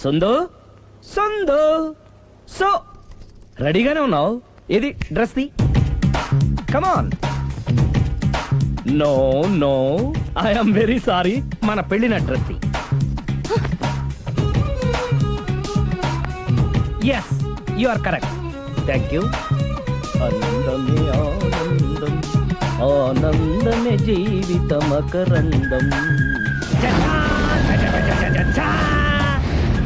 సందు సందు సో రెడీగానే ఉన్నావు. ఇది డ్రెస్ ది. Come on. No no I'm very sorry. మన పెళ్లిన డ్రెస్ ది. Yes you are correct. Thank you. ఆనందమే ఆనందం, ఆనందమే జీవితమకరందం.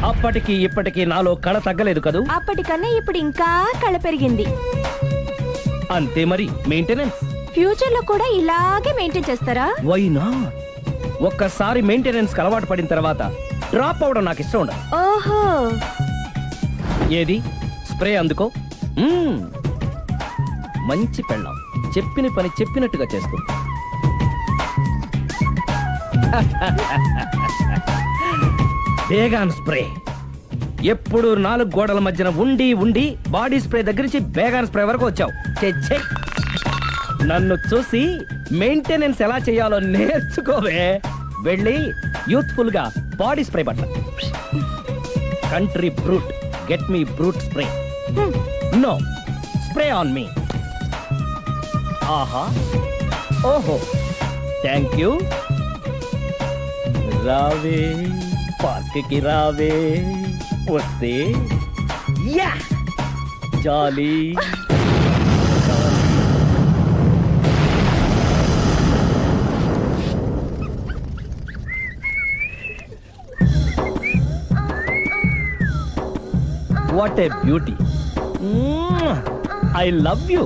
అప్పటికి ఇప్పటికి నాలో కళ తగ్గలేదు కదూ. అప్పటికన్నా ఇప్పుడు ఇంకా కళ పెరిగింది. అంతే మరి. మెయింటెనెన్స్ ఫ్యూచర్ లో కూడా ఇలాగే మెయింటైన్ చేస్తారా? Why not? ఒక్కసారి మెయింటెనెన్స్ కి అలవాటు పడిన తర్వాత డ్రాప్ అవడం నాకు ఇష్టం ఉండదు. ఓహో. ఏది స్ప్రే అందుకో. మంచి పెళ్ళాం. చెప్పిన పని చెప్పినట్టుగా చేస్తూ. Baygon spray. ఎప్పుడు 4 గోడల మధ్యన ఉండి ఉండి బాడీ స్ప్రే దగ్గర నుంచి బేగాన్ స్ప్రే వరకు వచ్చావు. చెచ్చే. నన్ను చూసి మెయింటెనెన్స్ ఎలా చేయాలో నేర్చుకోవే. వెళ్ళి యూత్ఫుల్ గా బాడీ స్ప్రే పట్ల. Country Brut, get me Brut spray. No spray on me. ఆహా, ఓహో, థ్యాంక్ యూ. రావే పార్క్ కి రావే. వస్తే యా jolly. What a beauty. I love you.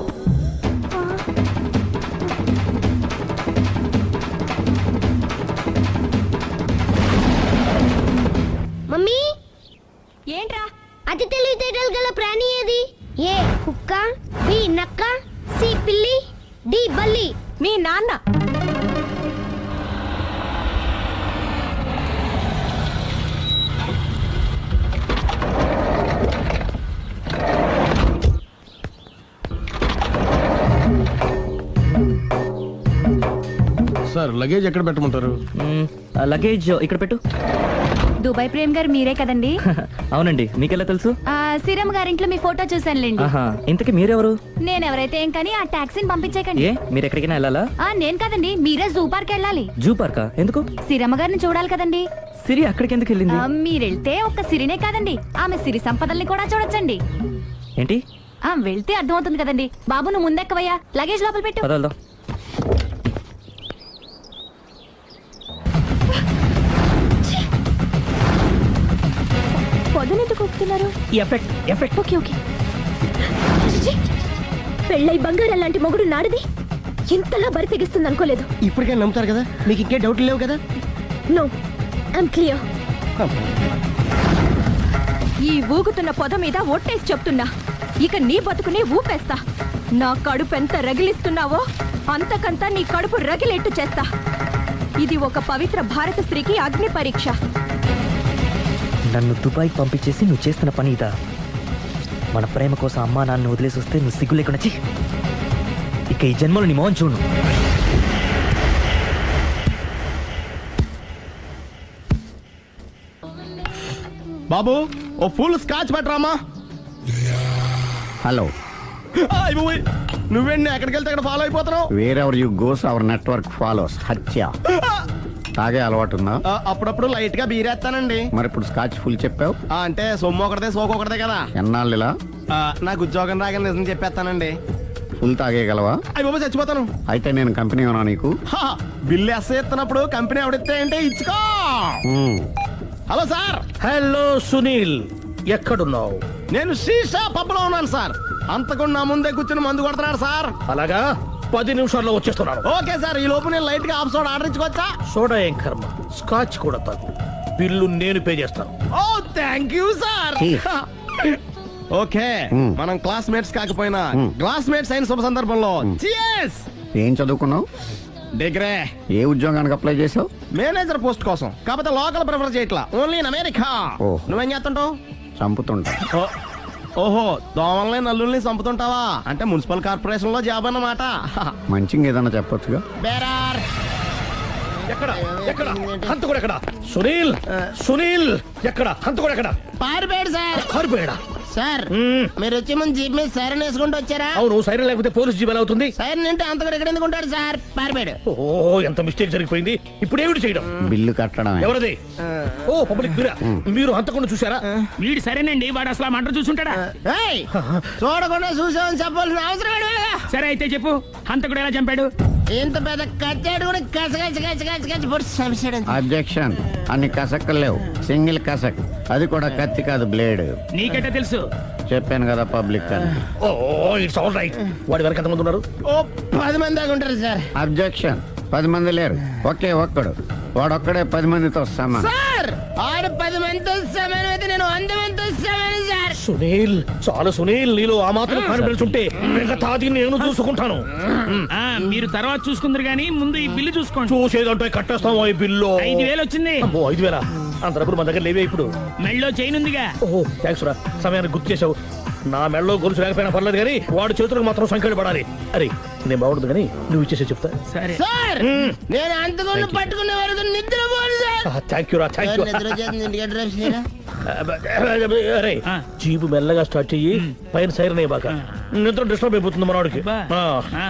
Mummy, ఏంట్రా? అతి తెలివితేటలు గల ప్రాణి ఏది? ఏ కుక్క, బి నక్క, సి పిల్లి, డి బల్లి. మీ నాన్న. సార్ లగేజ్ ఎక్కడ పెట్టమంటారు? లగేజ్ ఇక్కడ పెట్టు. దుబాయ్ ప్రేమ్ గారు మీరే కదండి? అవునండి. మీకెలా తెలుసు? సిరమ్ గారింట్లో మీ ఫోటో చూసానులేండి. ఇంతకీ మీరెవరు? నేనెవరైతే ఏం కానీ ఆ టాక్సీని పంపించేకండి. ఏ మీరు ఎక్కడికైనా వెళ్ళాలా? నేను కదండి, మీరే జూ పార్క్ వెళ్ళాలి. జూ పార్కా? ఎందుకు? సిరమ్మ గారిని చూడాలి కదండి. సిరి అక్కడికి ఎందుకు వెళ్ళింది? మీరెళ్తే ఒక్క సిరినే కాదండి, ఆమె సిరి సంపదల్ని కూడా చూడొచ్చండి. ఏంటి? వెళ్తే అర్థమవుతుంది కదండి. బాబు నువ్వు ముందెక్కవయ్యా, లగేజ్ లోపల పెట్టు. పదల్దా. పొద్దునెందుకు కూపుతున్నారు? Effect effect. Okay okay. పెళ్ళై బంగారం లాంటి మొగుడు నాడిది ఇంతలా బరి తెగిస్తుంది అనుకోలేదు. ఇప్పటికే నమ్ముతారు కదా, మీకు ఇంకే డౌట్లు లేవు కదా? No, I'm clear. ఈ ఊగుతున్న పొద మీద ఒట్టేసి చెప్తున్నా, ఇక నీ బతుకునే ఊపేస్తా. నా కడుపు ఎంత రగిలిస్తున్నావో అంతకంతా నీ కడుపు రగిలేట్టు చేస్తా. ఇది ఒక పవిత్ర భారత స్త్రీకి అగ్ని పరీక్ష. నన్ను దుబాయ్ పంపించేసి నువ్వు చేస్తున్న పని ఇదా? మన ప్రేమ కోసం అమ్మా నాన్న వదిలేసి వస్తే నువ్వు సిగ్గు లేకుండా చి. ఇక ఈ జన్మలో నీ మోహన్ చూడు. బాబు ఓ ఫుల్ స్కాచ్ పెట్టరామా. హలో, నువ్వేండి ఎక్కడికి వెళ్తే అక్కడ ఫాలో అయిపోతున్నావు? Wherever you goes our network follows. హత్య. తాగే అలవాటు ఉందా? అప్పుడప్పుడు లైట్ గా బీరేస్తానండి. మరి ఇప్పుడు స్కాచ్ ఫుల్ చెప్పావు అంటే సొమ్ము ఒకటిదే సోకు ఒకటిదే కదా. ఎన్నాళ్ళు ఇలా? నాకు ఉద్యోగం రాగానే నిజం చెప్పేస్తానండి. ఫుల్ తాగేయగలవా? అయ్యి బాబు చచ్చిపోతాను. అయితే నేను కంపెనీ ఉన్నా నీకు. బిల్లు ఎస్ఐ ఎత్తినప్పుడు కంపెనీ ఎవడిస్తే అంటే ఇచ్చుకో. Hello sir. హలో సునీల్, ఎక్కడున్నావు? నేను శీషా పబ్ లో ఉన్నాను సార్. అంతకుండా నా ముందే కూర్చుని మందు కొడుతున్నాడు సార్. అలాగా, 10 నిమిషాల్లో వచ్చేస్తున్నాను. Okay sir. ఈ లోపు నేను లైట్ గా హాఫ్ సోడా ఆర్డర్ ఇచ్చుకోవచ్చా? సోడా ఏం కర్మ, స్కాచ్ కూడా తాగు. బిల్లు నేను పే చేస్తాను. ఓ థ్యాంక్ యూ సార్. ఓకే, మనం క్లాస్మేట్స్ కాకపోయినా క్లాస్మేట్స్ అయిన శుభ సందర్భంలో cheers. ఏం చదువుకున్నావు? డిగ్రీ. ఏ ఉద్యోగానికి అప్లై చేసావు? మేనేజర్ పోస్ట్ కోసం. కాకపోతే లోకల్ ప్రిఫర్ చేయట్లా, ఓన్లీ ఇన్ అమెరికా. నువ్వేం చేస్తుంటావు? చంపుతుంటా. ఓహో, దోమల్ని నల్లుల్ని చంపుతుంటావా? అంటే మున్సిపల్ కార్పొరేషన్ లో జాబ్ అన్నమాట. మంచిగా ఏదన్నా చెప్పొచ్చుగా. బేరార్. ఎక్కడ ఎక్కడ హంతకుడు ఎక్కడ? సునీల్ సునీల్ ఎక్కడ? హంతకుడు ఎక్కడ? పారిపోయాడు సార్. పారిపోయాడా? సార్ మ్మ్. మీరు వచ్చే ముందు జీప్ మీద సైరన్ వేసుకుంటూ వచ్చారా? అవును, సైరన్ లేకపోతే పోలీస్ జీవన్ అవుతుంది. సైరన్ అంటే అంతగా ఎక్కడ ఎందుకు ఉంటాడు సార్? పారిపోయాడు. ఓ, ఎంత మిస్టేక్ జరిగిపోయింది. ఇప్పుడు ఏమిటి చేయడం? బిల్లు కట్టడమే. ఎవరది? ఓ, పబ్లిక్ మీరా? మీరు హంతకుండా చూసారా? వీడు సరేనండి, వాడు అసలు ఆ మంట చూసుంటాడా? ఏయ్, చూడకుండా చూసామని చెప్పాల్సిన అవసరం ఏంటి లేదా? సరే అయితే చెప్పు, హంతకుడు ఎలా చంపాడు? ఇంత పెద్ద కచ్చాడు కూడా కచ్చ పొడి సమస్యాడు. అబ్జెక్షన్. అన్ని కసక్కలు లేవు, సింగిల్ కసక్. అది కూడా కత్తి కాదు, బ్లేడ్. నీకెట్టా తెలుసు? చెప్పాను కదా పబ్లిక్ అని. ఓ, ఇట్స్ ఆల్ రైట్. వాడి వరకు ఎంతమంది ఉన్నారు? ఓ 10 మంది దాకా ఉంటారు సార్. అబ్జెక్షన్. 10 మంది లేరు, ఒకే ఒక్కడు. వాడొక్కడే 10 మందితో సమానం. సార్ ఆరు 10 మందితో సమానం అయితే నేను 100 మందితో సమానం సార్. సునీల్, చాలు సునీల్, నీలో ఆ మాత్రం కాన్ఫిడెన్స్ ఉంటే మిగతాది నేను చూసుకుంటాను. ఆ, మీరు తర్వాత చూసుకుందరు గానీ ముందు ఈ బిల్లు చూసుకోండి. చూసేదంటే కట్టేస్తాం ఈ బిల్లు. 5,000 వచ్చింది. అమ్మో, 5,000? అంత డబ్బులు మన దగ్గర లేవే ఇప్పుడు. మెళ్ళో చైన్ ఉందిగా. ఓహో, థ్యాంక్స్ రా, సమయానికి గుర్తు చేసావు. నా మెడలో గొలుసు లేకపోయినా పర్లేదు కానీ వాడి చేతులకు మాత్రం సంఖ్యలు పడాలి. అరే, నేను బాగుండదు కానీ నువ్వు ఇచ్చేసే చెప్తా. సరే. సార్ నేను అంతకుండా పట్టుకునే వరకు నిద్రపోను సార్. థ్యాంక్ యూ రా, థ్యాంక్ యూ. నిద్ర వచ్చేస్తుంది, ఇంటికి డ్రైవ్ చేయరా? అరే, ఆ. జీపు మెల్లగా స్టార్ట్ చెయ్యి, పైన సైరన్ బాక నిద్ర డిస్టర్బ్ అయిపోతుంది మనవాడికి. బా. ఆ.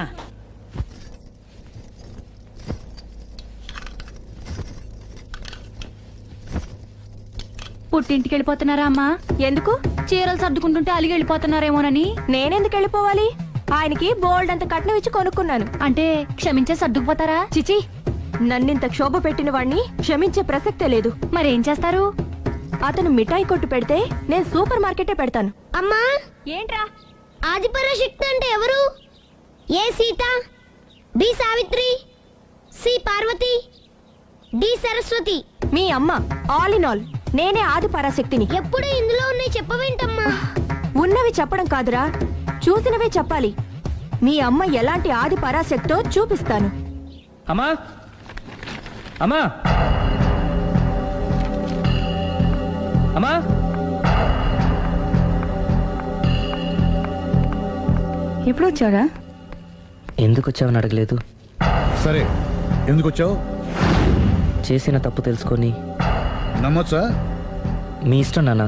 పుట్టింటికి వెళ్ళిపోతున్నారా అమ్మా? ఎందుకు? చీరలు సర్దుకుంటుంటే అలిగి వెళ్ళిపోతున్నారేమోనని. నేనెందుకు వెళ్ళిపోవాలి? ఆయనకి బోల్డ్ అంత కట్నం ఇచ్చి కొనుక్కున్నాను. అంటే క్షమించే సర్దుకుపోతారా? చిచి, నన్నింత క్షోభ పెట్టిన వాణ్ణి క్షమించే ప్రసక్తే లేదు. మరేం చేస్తారు? అతను మిఠాయి కొట్టు పెడితే నేను సూపర్ మార్కెటే పెడతాను. అమ్మా ఏంట్రా? ఆదిపరాశక్తి అంటే ఎవరు? A Sita, B Savitri, C Parvati, D Saraswati. మీ అమ్మ. ఆల్ ఇన్ ఆల్ నేనే ఆది పరాశక్తిని. ఎప్పుడు ఇందులో ఉన్నాయి చెప్పవేంటమ్మా? ఉన్నవి చెప్పడం కాదురా, చూసినవే చెప్పాలి. మీ అమ్మ ఎలాంటి ఆది పరాశక్తో చూపిస్తాను. అమ్మా, అమ్మా, అమ్మా. ఎప్పుడు వచ్చారా? ఎందుకు వచ్చావని అడగలేదు. సరే, ఎందుకు వచ్చావు? చేసిన తప్పు తెలుసుకొని నమ్మొచ్చా? మీ ఇష్టం నాన్న.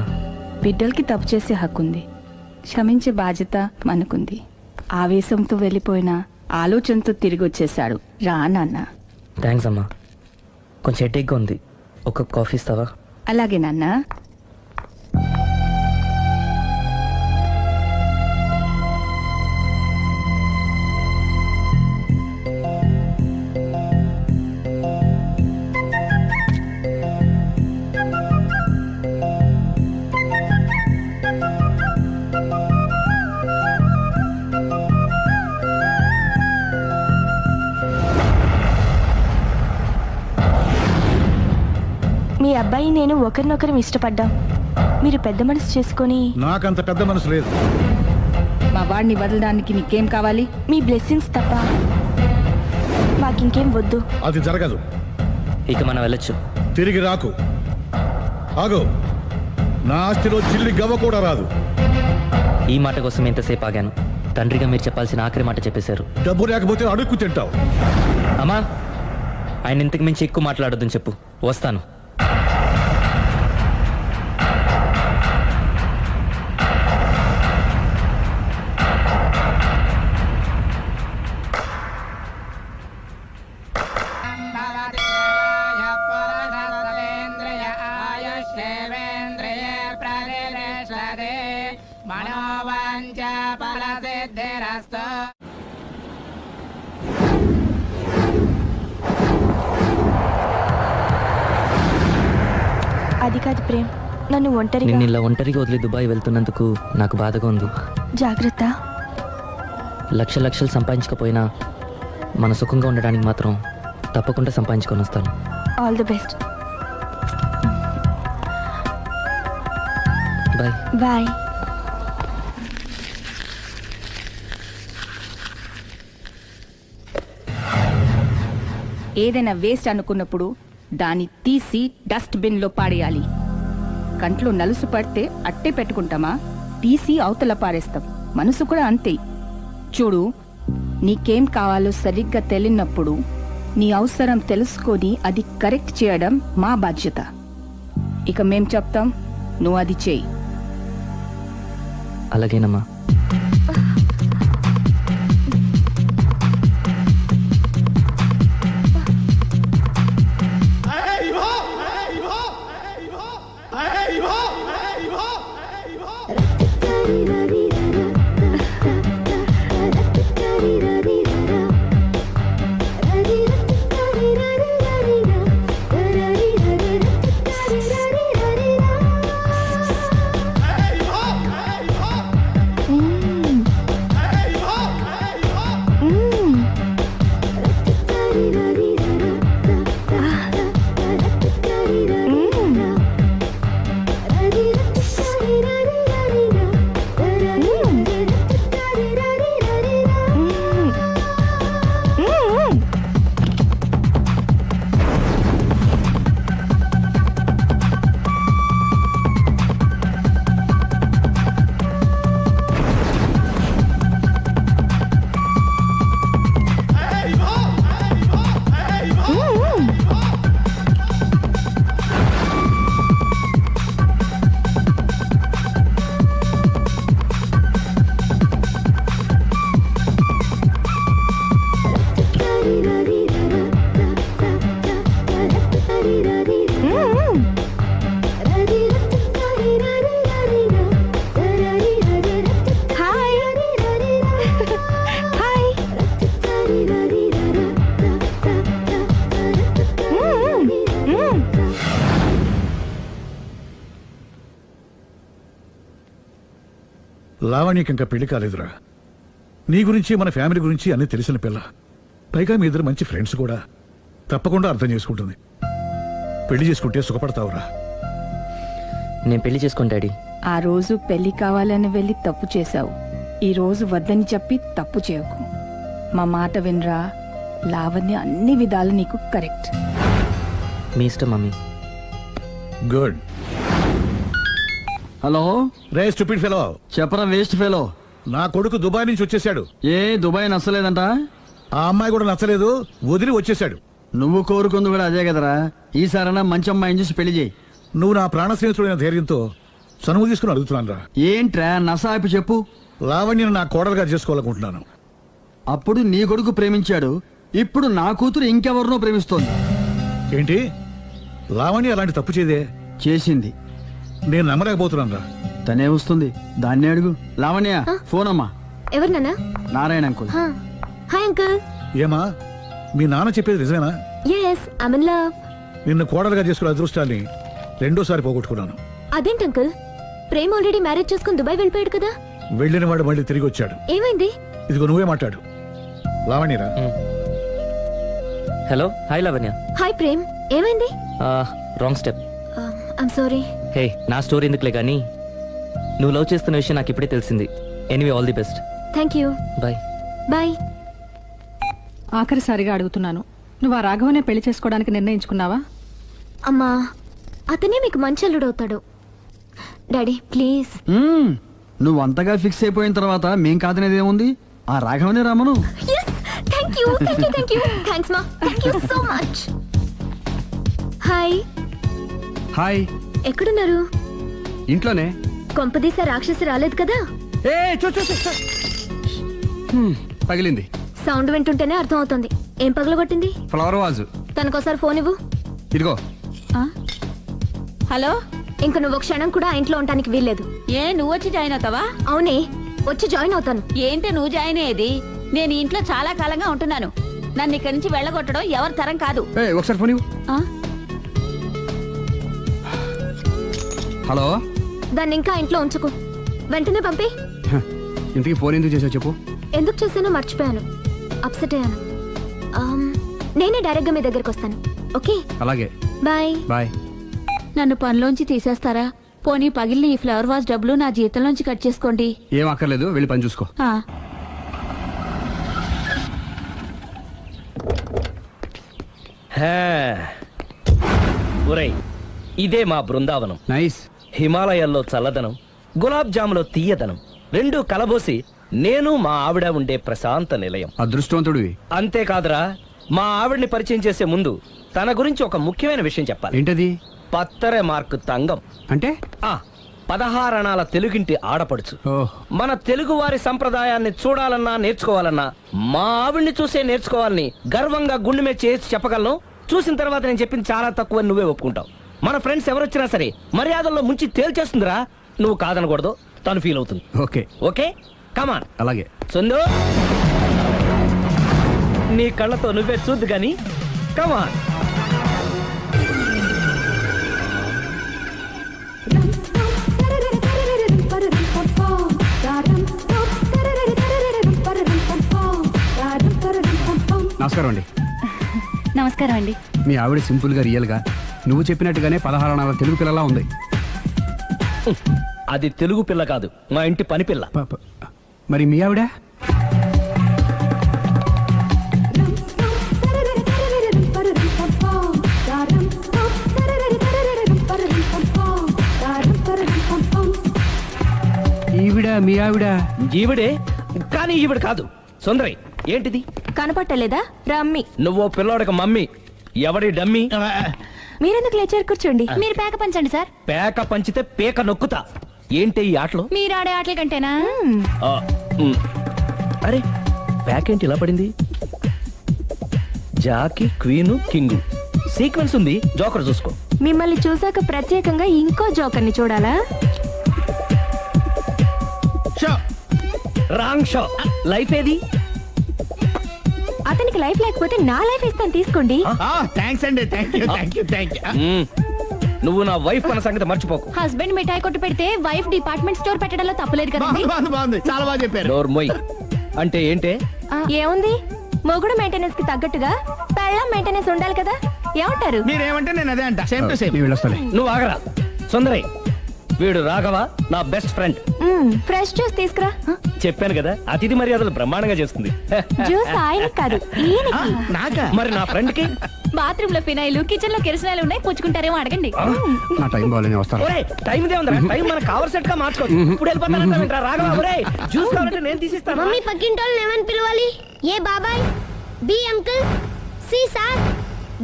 బిడ్డలకి తప్పు చేసే హక్కుంది, క్షమించే బాధ్యత మనకుంది. ఆవేశంతో వెళ్ళిపోయిన ఆలోచనతో తిరిగి వచ్చేశాడు. రా నాన్న. థ్యాంక్స్ అమ్మా. కొంచెం హెడేక్గా ఉంది, ఒక కాఫీ ఇస్తావా? అలాగే నాన్న. మీ అబ్బాయి నేను ఒకరినొకరం ఇష్టపడ్డాం. మీరు పెద్ద మనసు చేసుకొని నాకంత పెద్ద మనసు లేదు. మా వాడిని వదలడానికి నీకేం కావాలి? మీ బ్లెస్సింగ్స్ తప్ప మాకింకేం వద్దు. అది జరగదు. ఇక మనం వెళ్ళొచ్చు. తిరిగి రాకు. ఆగు. నా ఆస్తిలో చిల్లి గవ్వ కూడా రాదు. ఈ మాట కోసం ఎంతసేపు ఆగాను. తండ్రిగా మీరు చెప్పాల్సిన ఆఖరి మాట చెప్పేశారు. డబ్బు లేకపోతే అడుక్కు తింటావు. అమ్మా, ఆయన ఇంతకు మించి ఎక్కువ మాట్లాడొద్దని చెప్పు. వస్తాను. అది కాదు ప్రేమ్, నన్ను ఒంటరిగా. నిన్ను ఇలా ఒంటరిగా వదిలి దుబాయ్ వెళ్తున్నందుకు నాకు బాధగా ఉంది. జాగ్రత్త. లక్షలు సంపాదించకపోయినా మన సుఖంగా ఉండడానికి మాత్రం తప్పకుండా సంపాదించుకొని వస్తాను. All the best. Bye. Bye. ఏదైనా వేస్ట్ అనుకున్నప్పుడు దాన్ని తీసి డస్ట్ బిన్ లో పాడేయాలి. కంట్లో నలుసు పడితే అట్టే పెట్టుకుంటామా? తీసి అవతల పారేస్తాం. మనసు కూడా అంతే. చూడు, నీకేం కావాలో సరిగ్గా తెలియనప్పుడు నీ అవసరం తెలుసుకొని అది కరెక్ట్ చేయడం మా బాధ్యత. ఇక మేం చెప్తాం, నువ్వు అది చేయి. అలాగేనమ్మా. లావణ్యకి ఇంకా పెళ్లి కాలేదురా. నీ గురించి మన ఫ్యామిలీ గురించి అన్ని తెలిసిన పిల్ల. పైగా మీ ఇద్దరు మంచి ఫ్రెండ్స్ కూడా. తప్పకుండా అర్థం చేసుకుంటుంది. పెళ్లి చేసుకుంటే సుఖపడతావురా. నేను పెళ్లి చేసుకోను డాడీ. ఆ రోజు పెళ్లి కావాలని వెళ్ళి తప్పు చేశావు. ఈ రోజు వద్దని చెప్పి తప్పు చేయకు. మా మాట వినరా. లావణ్య అన్ని విధాలు నీకు కరెక్ట్. మీ ఇష్టం మమ్మీ. గుడ్. హలో రే స్టూపిడ్ ఫెలో, చెప్పరా వేస్ట్ ఫెలో. నా కొడుకు దుబాయ్ నుంచి వచ్చేసాడు. ఏ దుబాయ్ నచ్చలేదంట? ఆ అమ్మాయి కూడా నచ్చలేదు, వదిలి వచ్చేసాడు. నువ్వు కోరుకుంది కూడా అదే కదరా. ఈసారైనా మంచి అమ్మాయిని చూసి పెళ్లి చేయి. నువ్వు నా ప్రాణ స్నేహితుడైన ధైర్యంతో చనువు తీసుకుని అడుగుతున్నాను రా. ఏంట్రా నసాపి చెప్పు. లావణ్యను నా కోడలుగా చేసుకోవాలనుకుంటున్నాను. అప్పుడు నీ కొడుకు ప్రేమించాడు, ఇప్పుడు నా కూతురు ఇంకెవరినో ప్రేమిస్తోంది. ఏంటి? లావణ్య అలాంటి తప్పు చేదే? చేసింది. నేను నమ్మలేకపోతున్నాను రా. తనే వస్తుంది, దాన్నే అడుగు. లావణ్య ఫోన్ అమ్మా. ఎవరు నాన్న? నారాయణ అంకుల్. Hi uncle. ఏమా, మీ నాన్న చెప్పేది నిజమేనా? Yes, I am in love. నిన్ను కోడలుగా చేసుకునే అదృష్టాన్ని రెండోసారి పోగొట్టుకున్నాను. అదేంటి అంకుల్, ప్రేమ్ ఆల్రెడీ మ్యారేజ్ చేసుకుని దుబాయ్ వెళ్ళిపోయాడు కదా. వెళ్ళిన వాడు మళ్ళీ తిరిగి వచ్చాడు. ఏమైంది? ఇదిగో నువ్వే మాట్లాడు. లావణ్యరా. Hello. Hi Lavanya. Hi Prem, ఏమైంది? Wrong step. I'm sorry. Hey, నా స్టోరీ ఎందుకులే కానీ నువ్వు లవ్ చేస్తున్న విషయం నాకు ఇప్పుడే తెలిసింది. Anyway, all the best. Thank you. Bye. Bye. ఆఖరిసారిగా అడుగుతున్నాను, నువ్వు ఆ రాఘవనే పెళ్లి చేసుకోవడానికి నిర్ణయించుకున్నావా? అమ్మా, అతనే మీకు మంచి అల్లుడవుతాడు. Daddy please. నువ్వు అంతగా ఫిక్స్ అయిపోయిన తర్వాత మేం కాదనేది ఏముంది? ఆ రాఘవనే రామను. Thank you, thank you, thank you. Thanks మా, thank you so much. Hi. Hi. ఎక్కడున్నారు? ఇంట్లోనే. కొంపదీసా రాక్షసి రాలేదు కదా? ఏ పగిలింది. సౌండ్ వింటుంటేనే అర్థం అవుతుంది. ఏం పగలగొట్టింది? Flower vase. తనకోసారి ఫోన్ ఇవ్వు. ఇదిగో. హలో. ఇంక నువ్వు క్షణం కూడా ఆ ఇంట్లో ఉండడానికి వీల్లేదు. ఏ, నువ్వు వచ్చి జాయిన్ అవుతావా? అవునే, వచ్చి జాయిన్ అవుతాను. ఏంటి నువ్వు జాయిన్ అయ్యేది? నేను ఈ ఇంట్లో చాలా కాలంగా ఉంటున్నాను. నన్ను ఇక్కడి నుంచి వెళ్ళగొట్టడం ఎవరి తరం కాదు. ఒకసారి ఫోన్ ఇవ్వు. హలో. దాన్ని ఇంకా ఇంట్లో ఉంచుకో, వెంటనే పంపి. ఇంటికి ఫోన్ ఎందుకు చేసావు చెప్పు. ఎందుకు చేశానో మర్చిపోయాను, అప్సెట్ అయ్యాను. నేనే డైరెక్ట్ గా మీ దగ్గరికి వస్తాను. ఓకే, అలాగే. బాయ్. బాయ్. నన్ను పనిలోంచి తీసేస్తారా? పోనీ పగిలిన ఈ ఫ్లవర్ వాజ్ డబ్బులు నా జీతంలోంచి కట్ చేసుకోండి. ఏం అక్కర్లేదు, వెళ్ళి పని చూసుకో. ఒరేయ్, ఇదే మా బృందావనం. నైస్. హిమాలయాల్లో చల్లదనం, గులాబ్ జాములో తీయదనం రెండూ కలబోసి నేను మా ఆవిడ ఉండే ప్రశాంత నిలయం. అదృష్టవంతుడివి. అంతేకాదురా, మా ఆవిడ్ని పరిచయం చేసే ముందు తన గురించి ఒక ముఖ్యమైన విషయం చెప్పాలి. ఏంటది? పత్తరె మార్కు తంగం అంటే 16 అణాల తెలుగింటి ఆడపడుచు. ఓహ్. మన తెలుగు వారి సంప్రదాయాన్ని చూడాలన్నా నేర్చుకోవాలన్నా మా ఆవిడ్ని చూసే నేర్చుకోవాలని గర్వంగా గుండె మీద చేసి చెప్పగలను. చూసిన తర్వాత నేను చెప్పింది చాలా తక్కువ నువ్వే ఒప్పుకుంటావు. మన ఫ్రెండ్స్ ఎవరొచ్చినా సరే మర్యాదల్లో ముంచి తేల్చేస్తుందిరా. నువ్వు కాదనకూడదు, తను ఫీల్ అవుతుంది. Okay okay come on. అలాగే. సుందు నీ కళ్ళతో నువ్వే చూద్దు గాని కమాన్. నమస్కారం అండి. నమస్కారం అండి. మీ ఆవిడ సింపుల్ గా రియల్ గా నువ్వు చెప్పినట్టుగానే 16 అణాల తెలుగు పిల్లలా ఉంది. అది తెలుగు పిల్ల కాదు, మా ఇంటి పని పిల్ల. మరి మీ ఆవిడ? ఈవిడ మీ ఆవిడ? ఈవిడే, కానీ ఈవిడ కాదు. సుందరి ఏంటిది కనపట్టలేదా? రమ్మి. నువ్వు పిల్లోడికి మమ్మీ. ఎవడి డమ్మీ? మీరెందుకు లేచారు? కూర్చోండి. మీరు పేక పంచండి సార్. పేక పంచితే పేక నొక్కుతా. ఏంటి ఈ ఆటలు? మీరు ఆడే ఆటల కంటేనా? అరే పేకేంటి ఇలా పడింది? జాకి, క్వీను, కింగు సీక్వెన్స్ ఉంది. జోకర్ చూసుకో. మిమ్మల్ని చూసాక ప్రత్యేకంగా ఇంకో జోకర్ని చూడాలా? Wrong show. లైఫ్ ఏది? అతనికి లైఫ్ లేకపోతే నా లైఫ్ ఇస్తాను, తీసుకోండి. థ్యాంక్స్ అండి. Thank you. నువ్వు నా వైఫ్ అన్న సంగతి మర్చిపోకు. హస్బెండ్ మిఠాయి కొట్టు పెడితే వైఫ్ డిపార్ట్మెంట్ స్టోర్ పెట్టడంలో తప్పలేదు కదండి. బాగుంది, చాలా బాగా చెప్పారు. డోర్ మొయ్. అంటే ఏంటే? ఏముంది, మొగుడు మెయింటెనెన్స్ కి తగ్గట్టుగా పెళ్ళాం మెయింటెనెన్స్ ఉండాలి కదా. ఏమంటారు? మీరేమంటే నేను అదే అంట. Same to same. నేను వెళ్ళొస్తాలే. నువ్వు ఆగరా సుందరి. వీడు రాఘవ, నా బెస్ట్ ఫ్రెండ్. ఫ్రెష్ జ్యూస్ తీసుకురా. చెప్పాను కదా, అతిథి మర్యాదలు బ్రహ్మాండంగా చేస్తుంది. జ్యూస్ ఆయన కాదు, ఈయనకి. నాకా? మరి నా ఫ్రెండ్ కి? బాత్రూమ్ లో ఫినాయిల్, కిచెన్ లో కిరసనాయిలు ఉన్నాయి, పుచ్చుకుంటారేమో అడగండి. నా టైం బాగాలేని వస్తాను. ఒరే టైం ఇదే ఉందా? టైం మన కవర్ సెట్ గా మార్చుకోవచ్చు. ఇప్పుడు వెళ్ళిపోతానంటా రాఘవ. ఒరే జ్యూస్ కావాలంటే నేను తీసిస్తాను. మమ్మీ పక్కింటి వాళ్ళని ఏమని పిలవాలి? ఏ బాబాయ్, B uncle, C sir,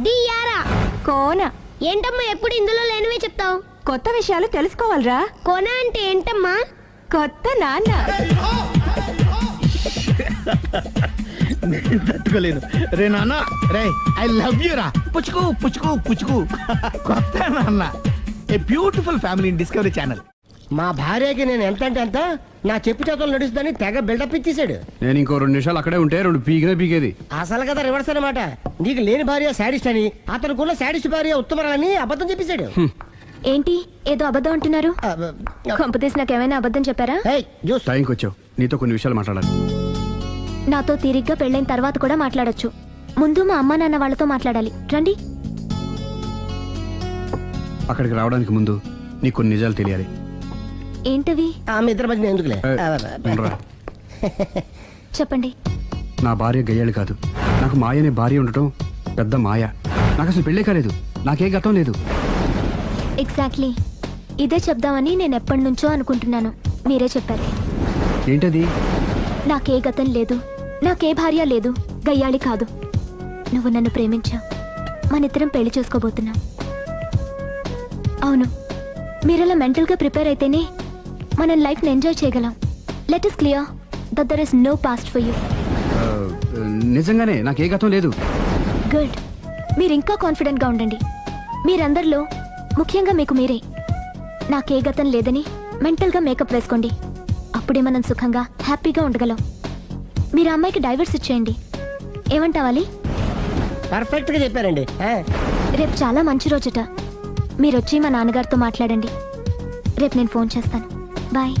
D యారా. కోన. ఏంటమ్మా ఎప్పుడు ఇందులో లేనివే చెప్తావు? కొత్త విషయాలు తెలుసుకోవాలరా. కోన అంటే ఏంటమ్మా? కొత్త నాన్న. తట్టుకోలేదు రే నాన్న. రే ఐ లవ్ యూ రా. పుచ్చుకు పుచ్చుకు పుచ్చుకు. కొత్త నాన్న. A beautiful family in discovery channel. మా భార్యకి నేను ఎంత అంటే అంత నా చెప్పు చేతులు నడుస్తుందని తెగ బిల్డప్ ఇచ్చేసాడు. నేను ఇంకో 2 నిమిషాలు అక్కడే ఉంటే 2 పీకినే పీకేది. అసలు కదా రివర్స్ అనమాట. నీకు లేని భార్య శాడిస్ట్ అని, అతనుకున్న శాడిస్ట్ భార్య ఉత్తమరాలని అబద్ధం చెప్పేశాడు. ఏంటి ఏదో అబద్ధం అంటున్నారు? కొంపతీసి నాకేమైనా అబద్ధం చెప్పారా? టైంకి వచ్చావు, నీతో కొన్ని విషయాలు మాట్లాడాలి. నాతో తిరిగ్గా పెళ్ళైన తర్వాత కూడా మాట్లాడొచ్చు. ముందు మా అమ్మా నాన్న వాళ్ళతో మాట్లాడాలి. రండి. అక్కడికి రావడానికి ముందు నీకు కొన్ని నిజాలు తెలియాలి. ఏంటవి? ఆమె ఇద్దరి మధ్య ఎందుకులే. ఉండరా. చెప్పండి. నా భార్య గయ్యాళి కాదు. నాకు మాయ అనే భార్య ఉండటం పెద్ద మాయ. నాకు అసలు పెళ్ళే కాలేదు, నాకే గతం లేదు. ఎగ్జాక్ట్లీ ఇదే చెప్దామని నేను ఎప్పటి నుంచో అనుకుంటున్నాను. మీరే చెప్పారు. ఏంటది? నాకే గతం లేదు, నాకే భార్య లేదు, గయ్యాళి కాదు. నువ్వు నన్ను ప్రేమించావు, మనిద్దరం పెళ్లి చేసుకోబోతున్నాం. అవును, మీరలా మెంటల్గా ప్రిపేర్ అయితేనే మనం లైఫ్ని ఎంజాయ్ చేయగలం. Let is clear that there is no past for you. నిజంగానే నాకే గతం లేదు. గుడ్. మీరు ఇంకా కాన్ఫిడెంట్గా ఉండండి. మీరందరిలో ముఖ్యంగా మీకు మీరే. నాకే గతం లేదని మెంటల్గా మేకప్ వేసుకోండి. అప్పుడే మనం సుఖంగా హ్యాపీగా ఉండగలం. మీరు అమ్మాయికి డైవర్స్ ఇచ్చేయండి. ఏమంటావాలి? పర్ఫెక్ట్ గా చెప్పారండి. రేపు చాలా మంచి రోజుట. మీరు వచ్చి మా నాన్నగారితో మాట్లాడండి. రేపు నేను ఫోన్ చేస్తాను. బాయ్.